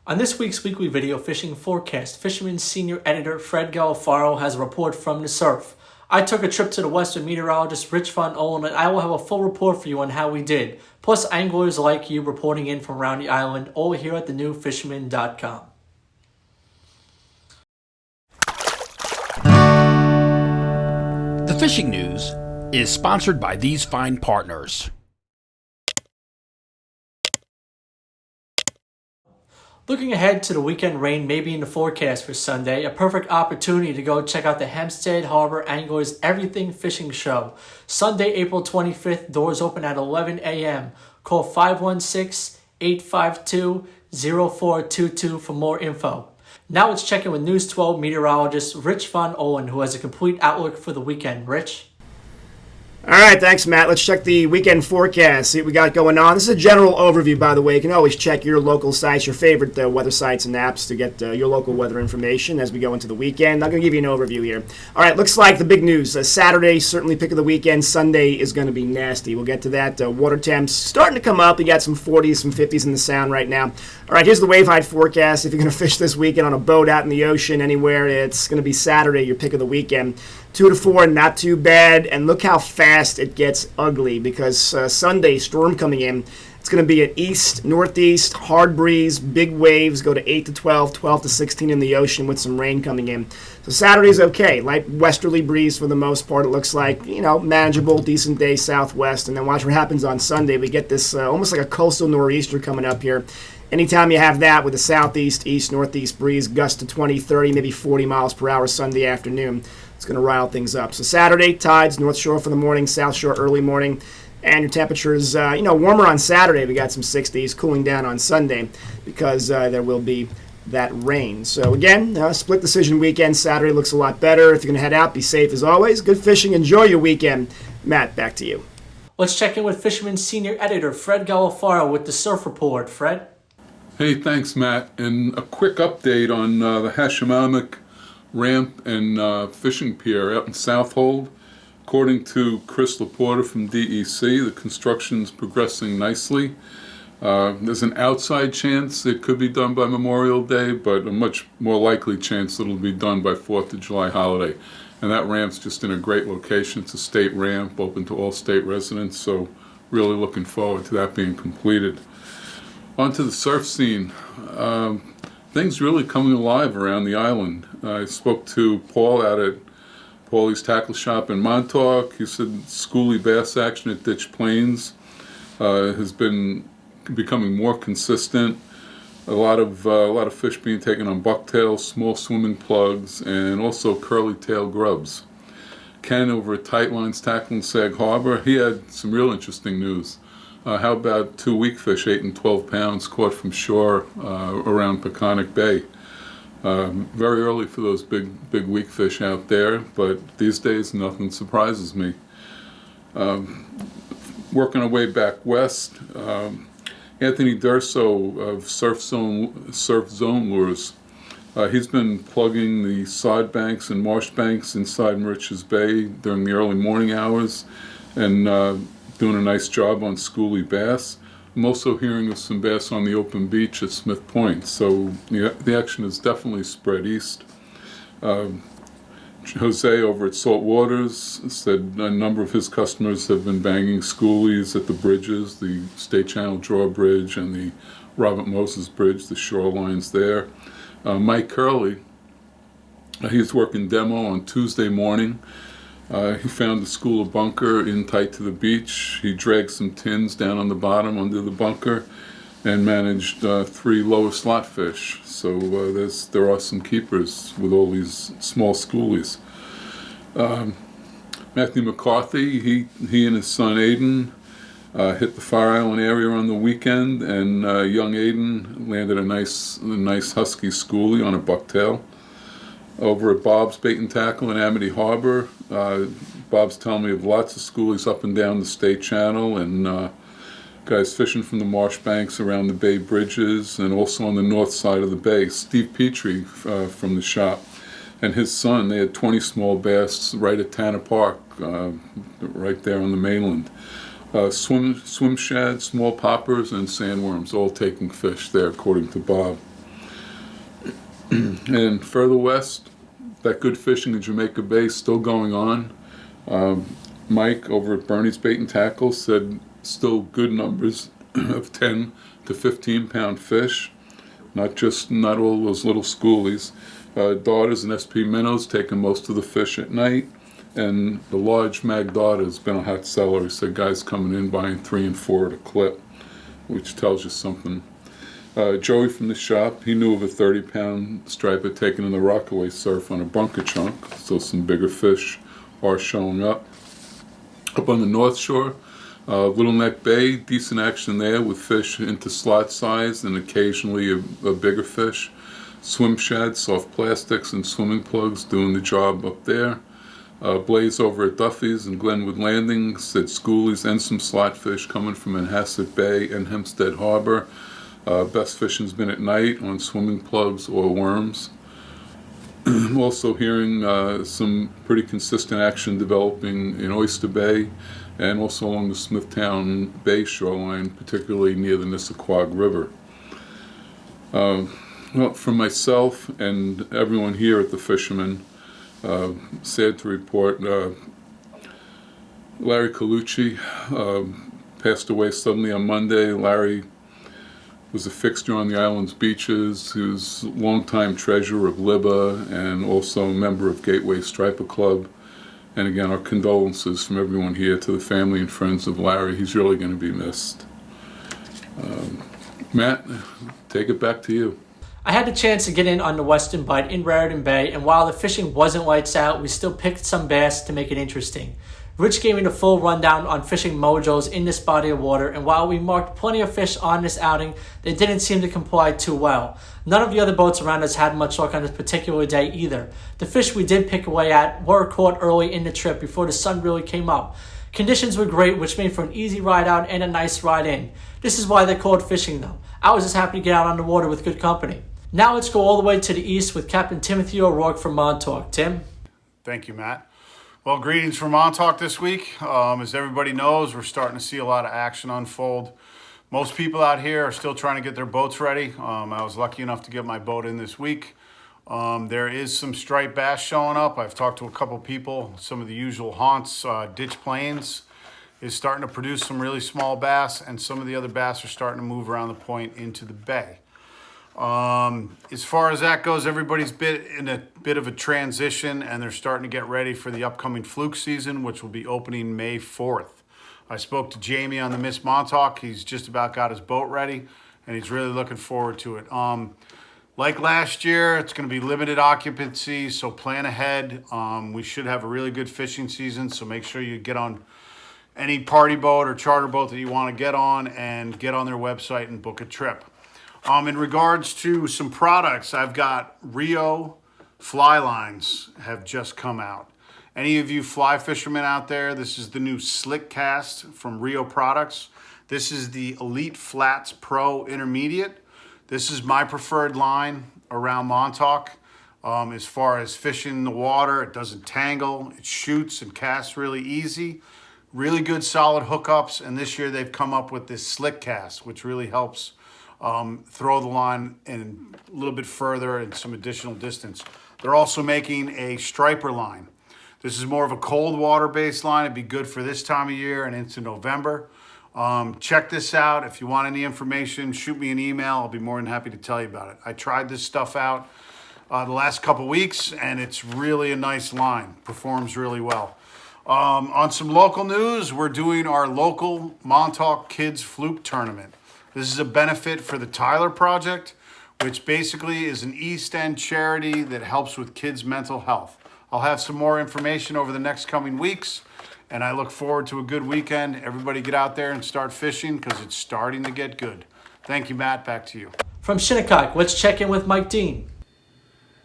On this week's weekly video fishing forecast, Fisherman senior editor Fred Golofaro has a report from the surf. I took a trip to the west with meteorologist Rich Von Ohlen, and I will have a full report for you on how we did. Plus anglers like you reporting in from around the island, all here at thenewfisherman.com. The fishing news is sponsored by these fine partners. Looking ahead to the weekend, rain may be in the forecast for Sunday, a perfect opportunity to go check out the Hempstead Harbor Anglers Everything Fishing Show. Sunday, April 25th, doors open at 11 a.m. Call 516-852-0422 for more info. Now let's check in with News 12 meteorologist Rich Von Ohlen, who has a complete outlook for the weekend. Rich? All right, thanks, Matt. Let's check the weekend forecast, see what we got going on. This is a general overview, by the way. You can always check your local sites, your favorite weather sites and apps to get your local weather information as we go into the weekend. I'm going to give you an overview here. All right, looks like the big news. Saturday, certainly pick of the weekend. Sunday is going to be nasty. We'll get to that. Water temps starting to come up. You got some 40s, some 50s in the sound right now. All right, here's the wave height forecast. If you're going to fish this weekend on a boat out in the ocean anywhere, it's going to be Saturday, your pick of the weekend. 2 to 4, not too bad. And look how fast it gets ugly because Sunday, storm coming in. It's going to be an east-northeast, hard breeze, big waves, go to 8 to 12, 12 to 16 in the ocean with some rain coming in. So Saturday's okay. Light westerly breeze for the most part, it looks like. Manageable, decent day southwest. And then watch what happens on Sunday. We get this almost like a coastal nor'easter coming up here. Anytime you have that with a southeast, east-northeast breeze, gust to 20, 30, maybe 40 miles per hour Sunday afternoon, it's going to rile things up. So Saturday, tides, North Shore for the morning, South Shore early morning. And your temperatures, warmer on Saturday. We got some 60s, cooling down on Sunday because there will be that rain. So again, split decision weekend. Saturday looks a lot better. If you're going to head out, be safe as always. Good fishing. Enjoy your weekend. Matt, back to you. Let's check in with Fisherman senior editor Fred Golofaro with the surf report. Fred? Hey, thanks, Matt. And a quick update on the Hashamomuck ramp and fishing pier out in Southold. According to Chris Laporta from DEC, the construction's progressing nicely. There's an outside chance it could be done by Memorial Day, but a much more likely chance it'll be done by 4th of July holiday. And that ramp's just in a great location. It's a state ramp, open to all state residents, so really looking forward to that being completed. On to the surf scene. Things really coming alive around the island. I spoke to Paul out at Paulie's Tackle Shop in Montauk. He said schoolie bass action at Ditch Plains has been becoming more consistent. A lot of fish being taken on bucktails, small swimming plugs, and also curly tail grubs. Ken over at Tight Lines Tackle in Sag Harbor, he had some real interesting news. How about 2 weak fish, 8 and 12 pounds, caught from shore around Peconic Bay? Very early for those big weak fish out there, but these days nothing surprises me. Working our way back west, Anthony Durso of Surf Zone Lures. He's been plugging the sod banks and marsh banks inside Moriches Bay during the early morning hours, and doing a nice job on schoolie bass. I'm also hearing of some bass on the open beach at Smith Point, so the action is definitely spread east. Jose over at Salt Waters said a number of his customers have been banging schoolies at the bridges, the State Channel Drawbridge and the Robert Moses Bridge, the shorelines there. Mike Curley, he's working demo on Tuesday morning. He found a school of bunker in tight to the beach. He dragged some tins down on the bottom under the bunker and managed 3 lower slot fish. So there are some keepers with all these small schoolies. Matthew McCarthy, he and his son Aiden hit the Fire Island area on the weekend, and young Aiden landed a nice husky schoolie on a bucktail. Over at Bob's Bait and Tackle in Amity Harbor, Bob's telling me of lots of schoolies up and down the State Channel, and guys fishing from the marsh banks around the bay bridges and also on the north side of the bay. Steve Petrie from the shop and his son, they had 20 small bass right at Tanner Park, right there on the mainland. Swim shad, small poppers, and sandworms, all taking fish there, according to Bob. And further west, that good fishing in Jamaica Bay is still going on. Mike over at Bernie's Bait and Tackle said still good numbers of 10 to 15 pound fish, not all those little schoolies. Daughters and SP minnows taking most of the fish at night, and the large mag daughter has been a hot seller. He said guys coming in buying 3 and 4 at a clip, which tells you something. Joey from the shop, he knew of a 30-pound striper taken in the Rockaway surf on a bunker chunk, so some bigger fish are showing up. Up on the North Shore, Little Neck Bay, decent action there with fish into slot size and occasionally a bigger fish. Swim shad, soft plastics, and swimming plugs doing the job up there. Blaze over at Duffy's and Glenwood Landing said schoolies and some slot fish coming from Manhasset Bay and Hempstead Harbor. Best fishing's been at night on swimming plugs or worms. Also hearing some pretty consistent action developing in Oyster Bay and also along the Smithtown Bay shoreline, particularly near the Nissaquag River. Well, for myself and everyone here at the Fisherman, sad to report, Larry Calucci passed away suddenly on Monday. Larry was a fixture on the island's beaches. He was a longtime treasurer of LIBA and also a member of Gateway Striper Club. And again, our condolences from everyone here to the family and friends of Larry. He's really going to be missed. Matt, take it back to you. I had the chance to get in on the Western Bite in Raritan Bay, and while the fishing wasn't lights out, we still picked some bass to make it interesting. Rich gave me the full rundown on fishing mojos in this body of water, and while we marked plenty of fish on this outing, they didn't seem to comply too well. None of the other boats around us had much luck on this particular day either. The fish we did pick away at were caught early in the trip before the sun really came up. Conditions were great, which made for an easy ride out and a nice ride in. This is why they're called fishing though. I was just happy to get out on the water with good company. Now let's go all the way to the east with Captain Timothy O'Rourke from Montauk. Tim? Thank you, Matt. Well, greetings from Montauk this week. As everybody knows, we're starting to see a lot of action unfold. Most people out here are still trying to get their boats ready. I was lucky enough to get my boat in this week. There is some striped bass showing up. I've talked to a couple people. Some of the usual haunts, Ditch Plains is starting to produce some really small bass, and some of the other bass are starting to move around the point into the bay. As far as that goes, everybody's in a bit of a transition, and they're starting to get ready for the upcoming Fluke season, which will be opening May 4th. I spoke to Jamie on the Miss Montauk. He's just about got his boat ready, and he's really looking forward to it. Like last year, it's going to be limited occupancy, so plan ahead. We should have a really good fishing season, so make sure you get on any party boat or charter boat that you want to get on and get on their website and book a trip. In regards to some products, I've got Rio Fly Lines have just come out. Any of you fly fishermen out there, this is the new Slick Cast from Rio Products. This is the Elite Flats Pro Intermediate. This is my preferred line around Montauk. As far as fishing the water, it doesn't tangle, it shoots and casts really easy. Really good solid hookups, and this year they've come up with this Slick Cast, which really helps throw the line in a little bit further and some additional distance. They're also making a striper line. This is more of a cold water based line. It'd be good for this time of year and into November. Check this out. If you want any information, shoot me an email. I'll be more than happy to tell you about it. I tried this stuff out the last couple weeks, and it's really a nice line. Performs really well. On some local news, we're doing our local Montauk Kids Fluke Tournament. This is a benefit for the Tyler Project, which basically is an East End charity that helps with kids' mental health. I'll have some more information over the next coming weeks, and I look forward to a good weekend. Everybody get out there and start fishing because it's starting to get good. Thank you, Matt. Back to you. From Shinnecock, let's check in with Mike Dean.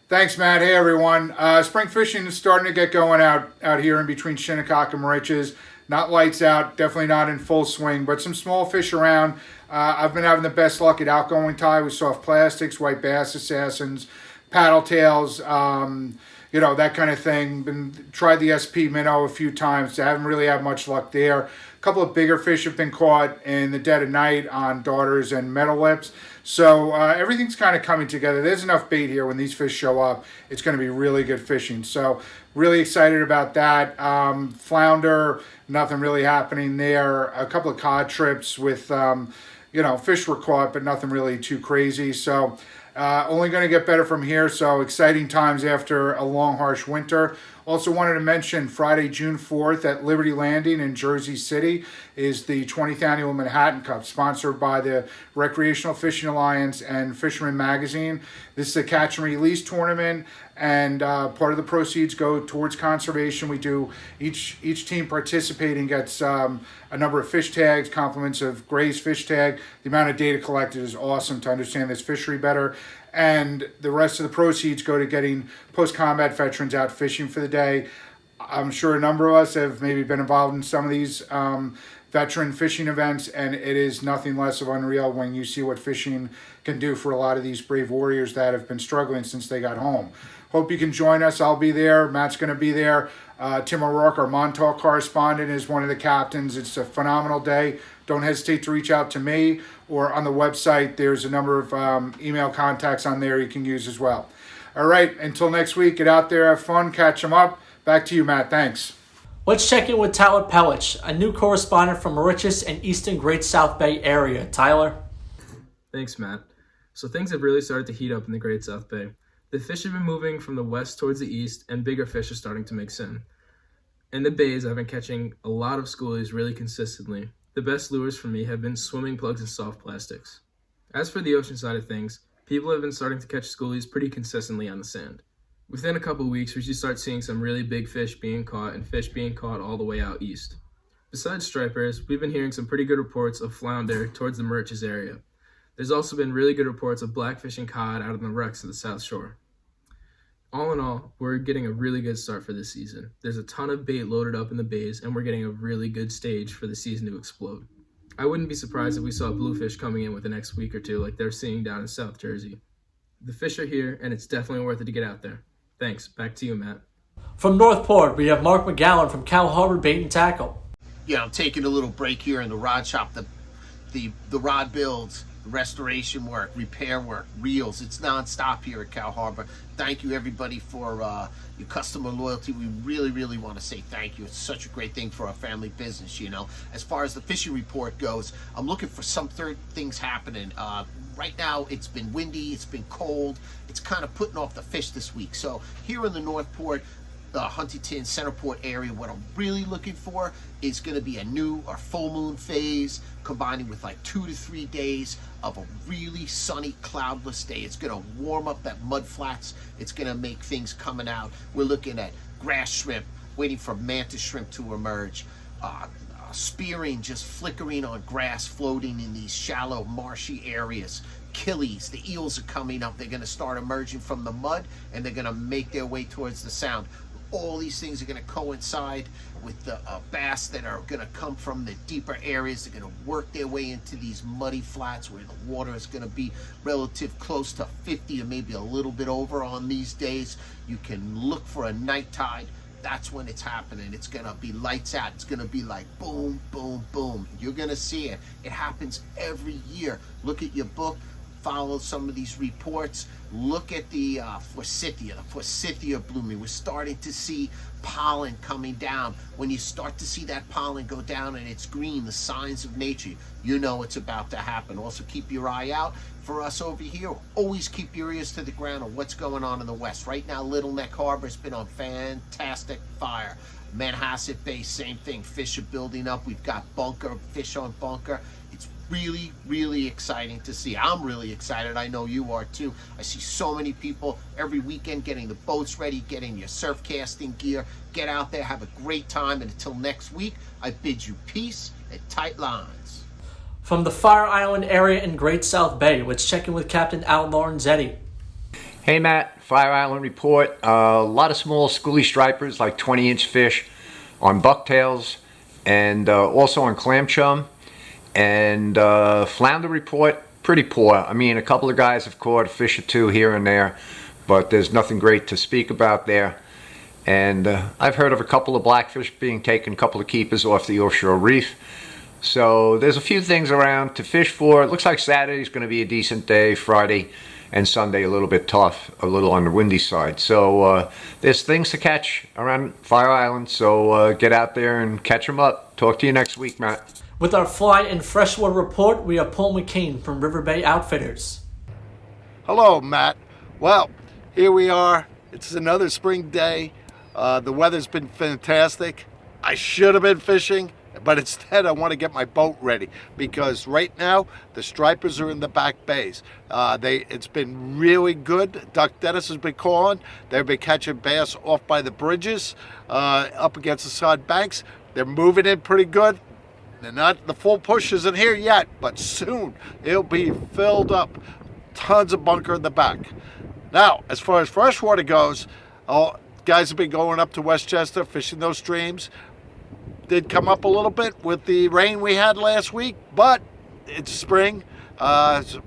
Thanks, Matt. Hey, everyone. Spring fishing is starting to get going out here in between Shinnecock and Moriches. Not lights out, definitely not in full swing, but some small fish around. I've been having the best luck at outgoing tide with soft plastics, white bass assassins, paddle tails, that kind of thing. Tried the SP minnow a few times. I haven't really had much luck there. A couple of bigger fish have been caught in the dead of night on darters and metal lips. So everything's kind of coming together. There's enough bait here when these fish show up. It's going to be really good fishing. So really excited about that. Flounder, nothing really happening there. A couple of cod trips with, fish were caught, but nothing really too crazy. So only going to get better from here. So exciting times after a long, harsh winter. Also wanted to mention Friday, June 4th at Liberty Landing in Jersey City is the 20th Annual Manhattan Cup, sponsored by the Recreational Fishing Alliance and Fisherman Magazine. This is a catch and release tournament, and part of the proceeds go towards conservation. We do, each team participating gets a number of fish tags, compliments of Gray's fish tag. The amount of data collected is awesome to understand this fishery better. And the rest of the proceeds go to getting post-combat veterans out fishing for the day. I'm sure a number of us have maybe been involved in some of these veteran fishing events, and it is nothing less of unreal when you see what fishing can do for a lot of these brave warriors that have been struggling since they got home. Hope you can join us. I'll be there. Matt's going to be there. Tim O'Rourke, our Montauk correspondent, is one of the captains. It's a phenomenal day. Don't hesitate to reach out to me, or on the website, there's a number of email contacts on there you can use as well. All right, until next week, get out there, have fun, catch them up. Back to you, Matt. Thanks. Let's check in with Tyler Pelech, a new correspondent from Moriches and Eastern Great South Bay area. Tyler? Thanks, Matt. So things have really started to heat up in the Great South Bay. The fish have been moving from the west towards the east, and bigger fish are starting to mix in. In the bays, I've been catching a lot of schoolies really consistently. The best lures for me have been swimming plugs and soft plastics. As for the ocean side of things, people have been starting to catch schoolies pretty consistently on the sand. Within a couple weeks, we should start seeing some really big fish being caught and fish being caught all the way out east. Besides stripers, we've been hearing some pretty good reports of flounder towards the Moriches area. There's also been really good reports of blackfish and cod out on the wrecks of the South Shore. All in all, we're getting a really good start for this season. There's a ton of bait loaded up in the bays, and we're getting a really good stage for the season to explode. I wouldn't be surprised if we saw bluefish coming in with the next week or two like they're seeing down in South Jersey. The fish are here, and it's definitely worth it to get out there. Thanks. Back to you, Matt. From Northport, we have Mark McGowan from Cal Harbor Bait and Tackle. Yeah, I'm taking a little break here in the rod shop. The rod builds, the restoration work, repair work, reels. It's nonstop here at Cal Harbor. Thank you, everybody, for your customer loyalty. We really, really want to say thank you. It's such a great thing for our family business, you know. As far as the fishing report goes, I'm looking for some third things happening. Right now, it's been windy, it's been cold. It's kind of putting off the fish this week. So here in the Northport, Huntington, Centerport area, what I'm really looking for is going to be a new or full moon phase combining with like 2 to 3 days of a really sunny, cloudless day. It's going to warm up that mud flats. It's going to make things coming out. We're looking at grass shrimp, waiting for mantis shrimp to emerge. Spearing, just flickering on grass, floating in these shallow, marshy areas. Killies, the eels are coming up. They're going to start emerging from the mud, and they're going to make their way towards the sound. All these things are going to coincide with the bass that are going to come from the deeper areas. They're going to work their way into these muddy flats where the water is going to be relative close to 50 or maybe a little bit over on these days. You can look for a night tide. That's when it's happening. It's going to be lights out. It's going to be like boom, boom, boom. You're going to see it. It happens every year. Look at your book. Follow some of these reports. Look at the forsythia blooming. We're starting to see pollen coming down. When you start to see that pollen go down and it's green, the signs of nature, you know it's about to happen. Also keep your eye out for us over here. Always keep your ears to the ground on what's going on in the west. Right now, Little Neck Harbor's been on fantastic fire. Manhasset Bay, same thing. Fish are building up. We've got fish on bunker. It's really, really exciting to see. I'm really excited. I know you are too. I see so many people every weekend getting the boats ready, getting your surf casting gear. Get out there, have a great time, and until next week, I bid you peace and tight lines. From the Fire Island area in Great South Bay, let's check in with Captain Al Lorenzetti. Hey Matt, Fire Island report. A lot of small schoolie stripers, like 20-inch fish on bucktails and also on clam chum. And flounder report, pretty poor. I mean, a couple of guys have caught a fish or two here and there, but there's nothing great to speak about there. And I've heard of a couple of blackfish being taken, a couple of keepers off the offshore reef. So there's a few things around to fish for. It looks like Saturday's going to be a decent day, Friday and Sunday a little bit tough, a little on the windy side. So there's things to catch around Fire Island, so get out there and catch them up. Talk to you next week, Matt. With our fly and freshwater report, we have Paul McCain from River Bay Outfitters. Hello, Matt. Well, here we are. It's another spring day. The weather's been fantastic. I should have been fishing, but instead I want to get my boat ready because right now the stripers are in the back bays. It's been really good. Duck Dennis has been calling. They've been catching bass off by the bridges, up against the side banks. They're moving in pretty good. The full push isn't here yet, but soon it'll be filled up. Tons of bunker in the back. Now, as far as freshwater goes, guys have been going up to Westchester, fishing those streams. Did come up a little bit with the rain we had last week, but it's spring,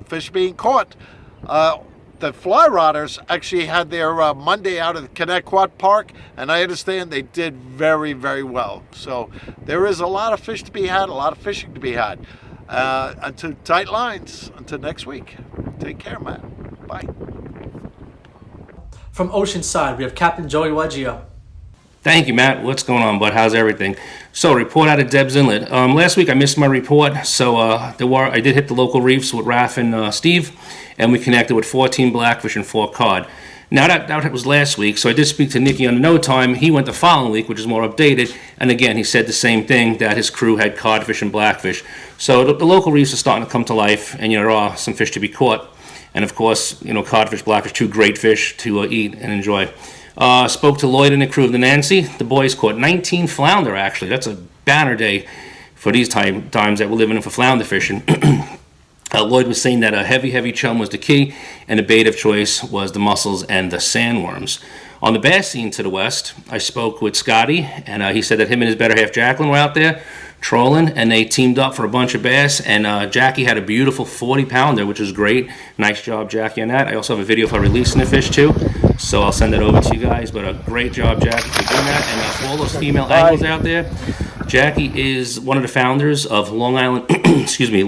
fish being caught. The fly rodders actually had their Monday out at Connecticut Park, and I understand they did very, very well. So there is a lot of fish to be had, a lot of fishing to be had. Until tight lines, until next week. Take care, Matt. Bye. From Oceanside, we have Captain Joey Leggio. Thank you, Matt. What's going on, bud? How's everything? So, report out of Deb's Inlet. Last week I missed my report, so I did hit the local reefs with Raph and Steve, and we connected with 14 blackfish and 4 cod. Now, that was last week, so I did speak to Nicky on the no time. He went the following week, which is more updated, and again, he said the same thing, that his crew had codfish and blackfish. So the local reefs are starting to come to life, and there are some fish to be caught. And of course, codfish, blackfish, 2 great fish to eat and enjoy. Spoke to Lloyd and the crew of the Nancy. The boys caught 19 flounder, actually. That's a banner day for these times that we're living in for flounder fishing. Lloyd was saying that a heavy chum was the key, and the bait of choice was the mussels and the sandworms. On the bass scene to the west, I spoke with Scotty, and he said that him and his better half Jacqueline were out there trolling, and they teamed up for a bunch of bass, and Jackie had a beautiful 40-pounder, which is great. Nice job, Jackie, on that. I also have a video of her releasing the fish, too, so I'll send it over to you guys, but a great job, Jackie, for doing that. And for all those female anglers out there, Jackie is one of the founders of Long Island,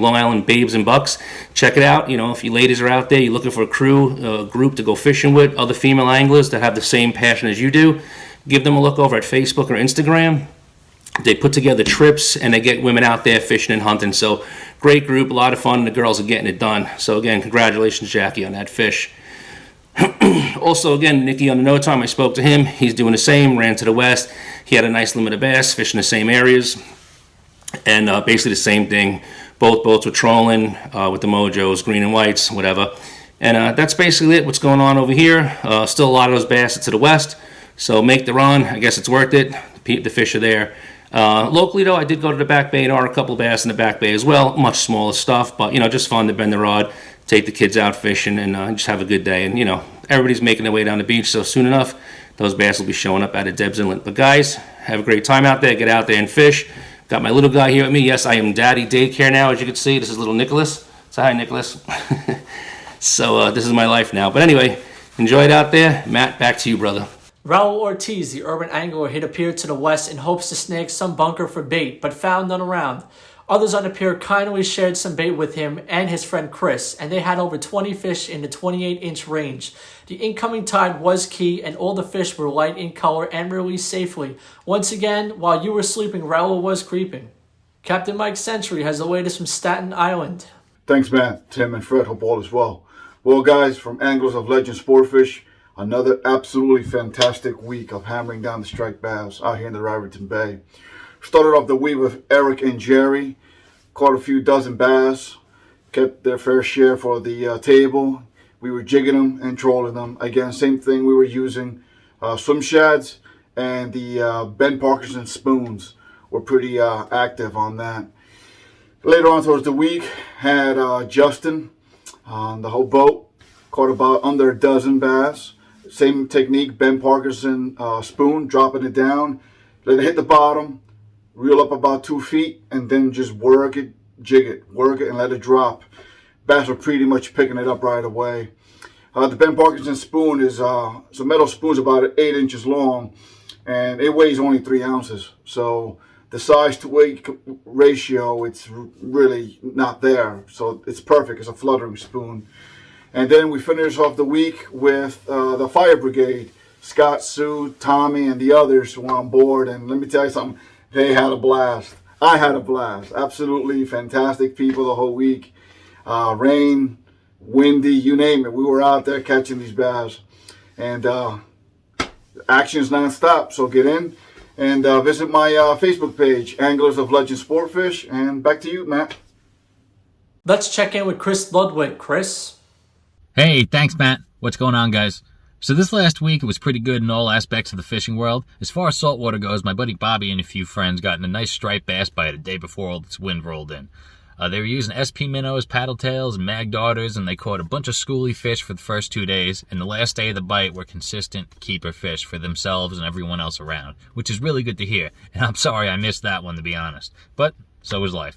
Long Island Babes and Bucks. Check it out. If you ladies are out there, you're looking for a group to go fishing with, other female anglers that have the same passion as you do, give them a look over at Facebook or Instagram. They put together trips, and they get women out there fishing and hunting. So, great group, a lot of fun, and the girls are getting it done. So, again, congratulations, Jackie, on that fish. Also, again, Nicky on the no time, I spoke to him. He's doing the same, ran to the west. He had a nice limit of bass, fishing the same areas. And basically the same thing. Both boats were trolling with the mojos, green and whites, whatever. And that's basically it, what's going on over here. Still a lot of those bass to the west. So make the run. I guess it's worth it. The fish are there. Locally, though, I did go to the back bay and are a couple of bass in the back bay as well. Much smaller stuff, but, just fun to bend the rod, take the kids out fishing, and just have a good day. And, everybody's making their way down the beach, so soon enough, those bass will be showing up out of Deb's Inlet. But, guys, have a great time out there. Get out there and fish. Got my little guy here with me. Yes, I am Daddy Daycare now, as you can see. This is little Nicholas. Say hi, Nicholas. So, this is my life now. But anyway, enjoy it out there. Matt, back to you, brother. Raul Ortiz, the urban angler, hit a pier to the west in hopes to snag some bunker for bait, but found none around. Others on the pier kindly shared some bait with him and his friend Chris, and they had over 20 fish in the 28-inch range. The incoming tide was key, and all the fish were light in color and released safely. Once again, while you were sleeping, Raul was creeping. Captain Mike Century has the latest from Staten Island. Thanks, Matt, Tim, and Fred. Hope all is well. Well, guys, from Anglers of Legend Sportfish, another absolutely fantastic week of hammering down the striped bass out here in the Raritan Bay. Started off the week with Eric and Jerry. Caught a few dozen bass. Kept their fair share for the table. We were jigging them and trolling them. Again, same thing. We were using swim shads, and the Ben Parkinson spoons were pretty active on that. Later on towards the week, had Justin on the whole boat. Caught about under a dozen bass. Same technique, Ben Parkinson spoon, dropping it down, let it hit the bottom, reel up about 2 feet, and then just work it, jig it, work it, and let it drop. Bass are pretty much picking it up right away. The Ben Parkinson spoon is it's a metal spoon, about 8 inches long, and it weighs only 3 ounces. So the size to weight ratio, it's really not there. So it's perfect as a fluttering spoon. And then we finish off the week with the fire brigade, Scott, Sue, Tommy, and the others who were on board. And let me tell you something, they had a blast. I had a blast. Absolutely fantastic people the whole week. Rain, windy, you name it. We were out there catching these bass. And action is nonstop, so get in and visit my Facebook page, Anglers of Legend Sportfish. And back to you, Matt. Let's check in with Chris Ludwig. Chris? Hey, thanks, Matt. What's going on, guys? So this last week, it was pretty good in all aspects of the fishing world. As far as saltwater goes, my buddy Bobby and a few friends got in a nice striped bass bite a day before all this wind rolled in. They were using SP minnows, paddle tails, and mag darters, and they caught a bunch of schoolie fish for the first 2 days, and the last day of the bite were consistent keeper fish for themselves and everyone else around, which is really good to hear, and I'm sorry I missed that one, to be honest. But so is life.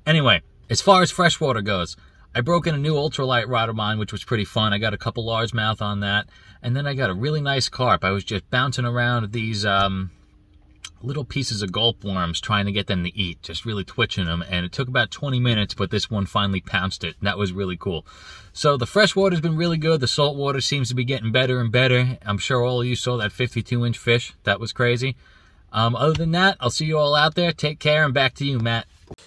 Anyway, as far as freshwater goes, I broke in a new ultralight rod of mine, which was pretty fun. I got a couple largemouth on that, and then I got a really nice carp. I was just bouncing around these little pieces of gulp worms trying to get them to eat, just really twitching them, and it took about 20 minutes, but this one finally pounced it, and that was really cool. So the freshwater's been really good. The saltwater seems to be getting better and better. I'm sure all of you saw that 52-inch fish. That was crazy. Other than that, I'll see you all out there. Take care, and back to you, Matt.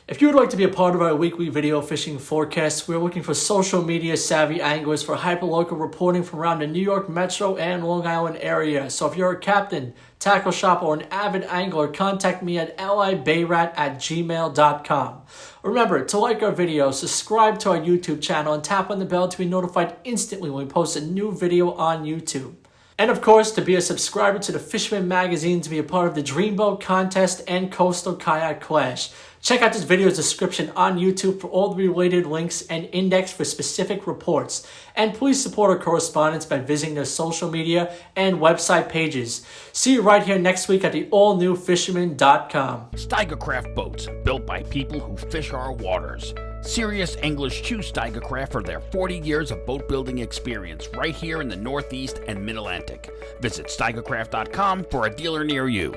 If you would like to be a part of our weekly video fishing forecast, we're looking for social media savvy anglers for hyperlocal reporting from around the New York Metro and Long Island area. So if you're a captain, tackle shop, or an avid angler, contact me at libayrat@gmail.com. Remember to like our video, subscribe to our YouTube channel, and tap on the bell to be notified instantly when we post a new video on YouTube. And of course, to be a subscriber to the Fisherman magazine to be a part of the Dreamboat Contest and Coastal Kayak Clash. Check out this video's description on YouTube for all the related links and index for specific reports. And please support our correspondents by visiting their social media and website pages. See you right here next week at the all-new Fisherman.com. Steigercraft boats, built by people who fish our waters. Serious anglers choose Steigercraft for their 40 years of boat building experience right here in the Northeast and Mid-Atlantic. Visit steigercraft.com for a dealer near you.